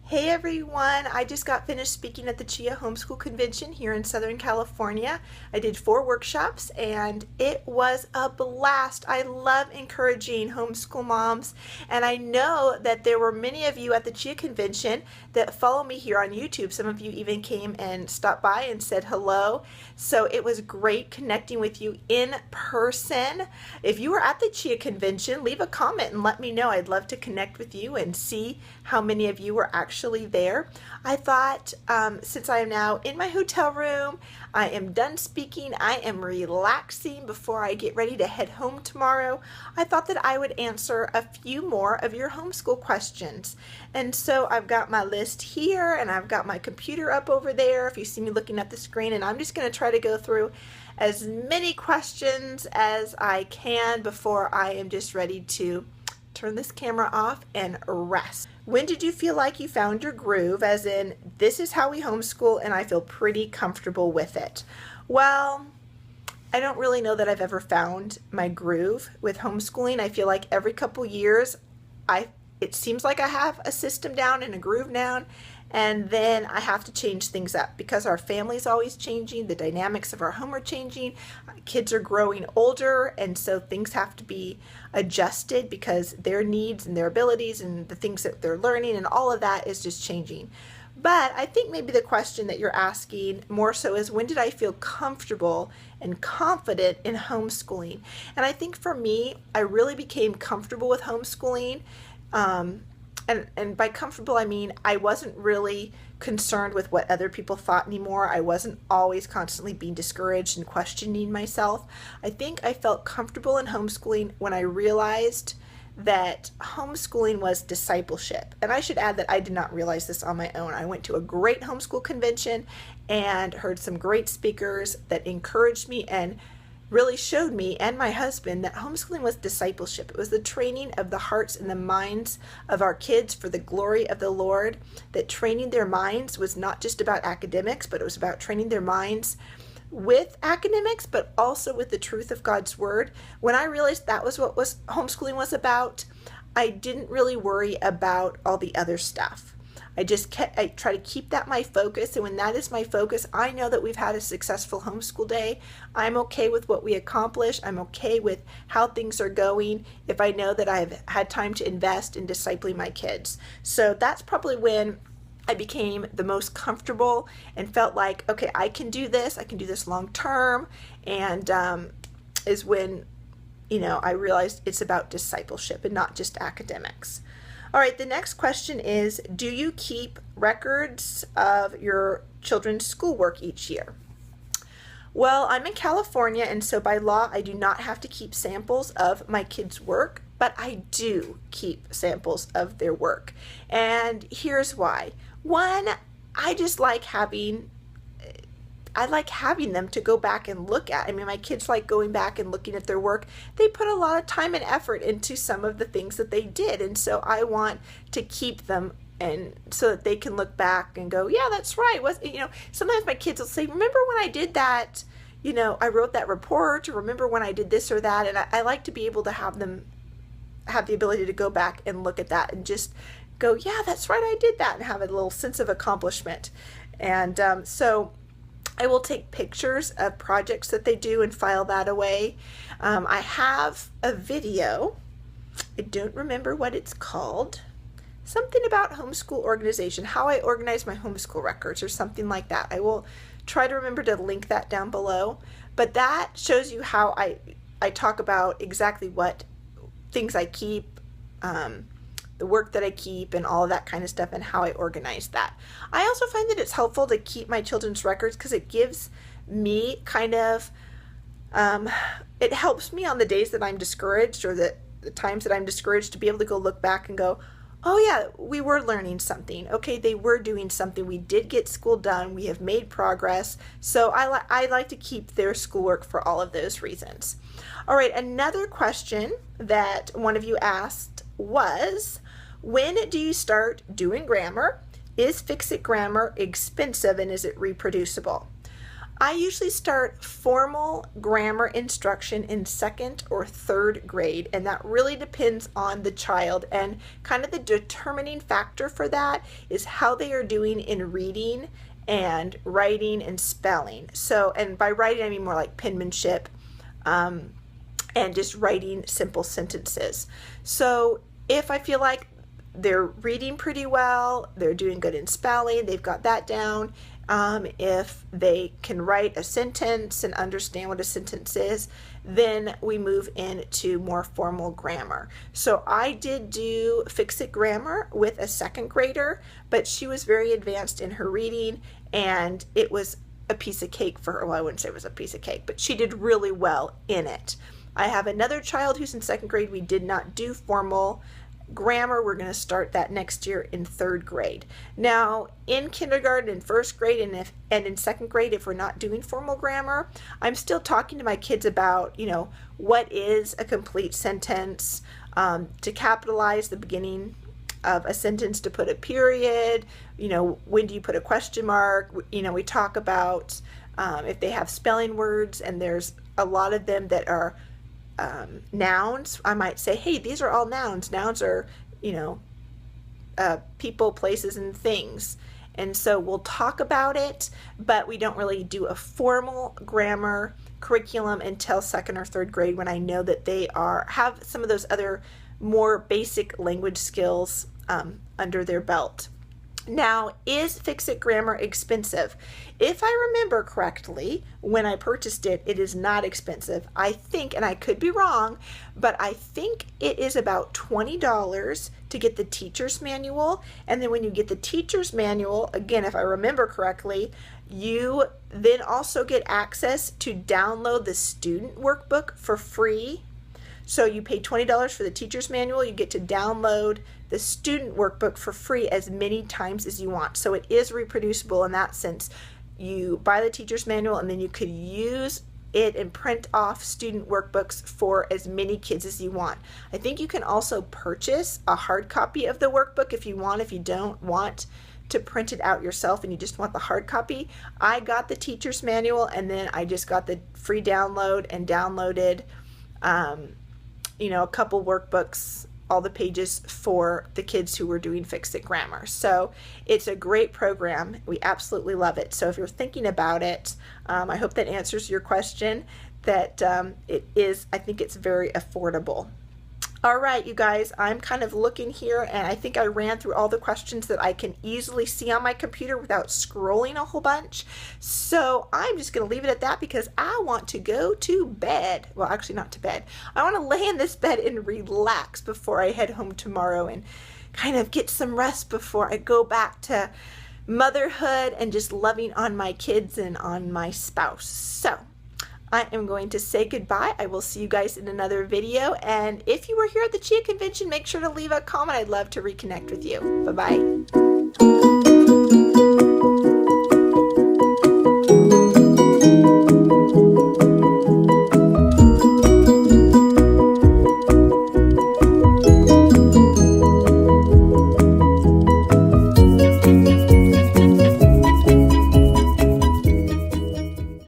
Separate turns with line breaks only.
Hey everyone, I just got finished speaking at the CHIA Homeschool Convention here in Southern California. I did 4 workshops and it was a blast. I love encouraging homeschool moms, and I know that there were many of you at the CHIA Convention that follow me here on YouTube. Some of you even came and stopped by and said hello. So it was great connecting with you in person. If you were at the CHIA Convention, leave a comment and let me know. I'd love to connect with you and see how many of you were actually there. I thought since I am now in my hotel room, I am done speaking, I am relaxing before I get ready to head home tomorrow, I thought that I would answer a few more of your homeschool questions. And so I've got my list here and I've got my computer up over there if you see me looking at the screen, and I'm just going to try to go through as many questions as I can before I am just ready to turn this camera off and rest. When did you feel like you found your groove, as in this is how we homeschool and I feel pretty comfortable with it? Well, I don't really know that I've ever found my groove with homeschooling. I feel like every couple years it seems like I have a system down and a groove down, and then I have to change things up because our family's always changing, the dynamics of our home are changing, kids are growing older, and so things have to be adjusted because their needs and their abilities and the things that they're learning and all of that is just changing. But I think maybe the question that you're asking more so is, when did I feel comfortable and confident in homeschooling? And I think for me, I really became comfortable with homeschooling. And by comfortable, I mean I wasn't really concerned with what other people thought anymore. I wasn't always constantly being discouraged and questioning myself. I think I felt comfortable in homeschooling when I realized that homeschooling was discipleship. And I should add that I did not realize this on my own. I went to a great homeschool convention and heard some great speakers that encouraged me and really showed me and my husband that homeschooling was discipleship. It was the training of the hearts and the minds of our kids for the glory of the Lord, that training their minds was not just about academics, but it was about training their minds with academics, but also with the truth of God's word. When I realized that was what homeschooling was about, I didn't really worry about all the other stuff. I try to keep that my focus, and when that is my focus, I know that we've had a successful homeschool day. I'm okay with what we accomplished. I'm okay with how things are going if I know that I've had time to invest in discipling my kids. So that's probably when I became the most comfortable and felt like, okay, I can do this long term, and is when, I realized it's about discipleship and not just academics. All right, the next question is, do you keep records of your children's schoolwork each year? Well, I'm in California, and so by law, I do not have to keep samples of my kids' work, but I do keep samples of their work. And here's why. One, I just like having them to go back and look at. I mean, my kids like going back and looking at their work. They put a lot of time and effort into some of the things that they did, and so I want to keep them, and so that they can look back and go, yeah, that's right. Sometimes my kids will say, remember when I did that, I wrote that report, or remember when I did this or that, and I like to be able to have them have the ability to go back and look at that and just go, yeah, that's right, I did that, and have a little sense of accomplishment. And so I will take pictures of projects that they do and file that away. I have a video. I don't remember what it's called. Something about homeschool organization, how I organize my homeschool records or something like that. I will try to remember to link that down below. But that shows you how I talk about exactly what things I keep, the work that I keep, and all of that kind of stuff, and how I organize that. I also find that it's helpful to keep my children's records because it gives me kind of, it helps me on the days that I'm discouraged, or the times that I'm discouraged, to be able to go look back and go, oh yeah, we were learning something. Okay, they were doing something. We did get school done. We have made progress. So I like to keep their schoolwork for all of those reasons. All right, another question that one of you asked was, when do you start doing grammar? Is fix-it grammar expensive, and is it reproducible? I usually start formal grammar instruction in 2nd or 3rd grade, and that really depends on the child, and kind of the determining factor for that is how they are doing in reading and writing and spelling. So, and by writing I mean more like penmanship, and just writing simple sentences. So if I feel like they're reading pretty well, they're doing good in spelling, they've got that down, if they can write a sentence and understand what a sentence is, then we move into more formal grammar. So I did do Fix-It Grammar with a 2nd grader, but she was very advanced in her reading, and it was a piece of cake for her. Well, I wouldn't say it was a piece of cake, but she did really well in it. I have another child who's in 2nd grade. We did not do formal grammar. We're going to start that next year in 3rd grade. Now, in kindergarten and 1st grade and in 2nd grade, if we're not doing formal grammar, I'm still talking to my kids about, what is a complete sentence, to capitalize the beginning of a sentence, to put a period, when do you put a question mark? We talk about if they have spelling words, and there's a lot of them that are nouns. I might say, hey, these are all nouns. Nouns are, people, places, and things. And so we'll talk about it, but we don't really do a formal grammar curriculum until 2nd or 3rd grade, when I know that they have some of those other more basic language skills under their belt. Now, is Fix-It Grammar expensive? If I remember correctly, when I purchased it, it is not expensive. I think, and I could be wrong, but I think it is about $20 to get the teacher's manual. And then when you get the teacher's manual, again, if I remember correctly, you then also get access to download the student workbook for free. So you pay $20 for the teacher's manual, you get to download the student workbook for free as many times as you want. So it is reproducible in that sense. You buy the teacher's manual, and then you could use it and print off student workbooks for as many kids as you want. I think you can also purchase a hard copy of the workbook if you want, if you don't want to print it out yourself and you just want the hard copy. I got the teacher's manual, and then I just got the free download and downloaded a couple workbooks, all the pages for the kids who were doing Fix-It Grammar. So it's a great program. We absolutely love it. So if you're thinking about it, I hope that answers your question, that I think it's very affordable. All right, you guys, I'm kind of looking here, and I think I ran through all the questions that I can easily see on my computer without scrolling a whole bunch. So I'm just going to leave it at that, because I want to go to bed. Well, actually not to bed. I want to lay in this bed and relax before I head home tomorrow and kind of get some rest before I go back to motherhood and just loving on my kids and on my spouse. So I am going to say goodbye. I will see you guys in another video. And if you were here at the Chia Convention, make sure to leave a comment. I'd love to reconnect with you. Bye-bye.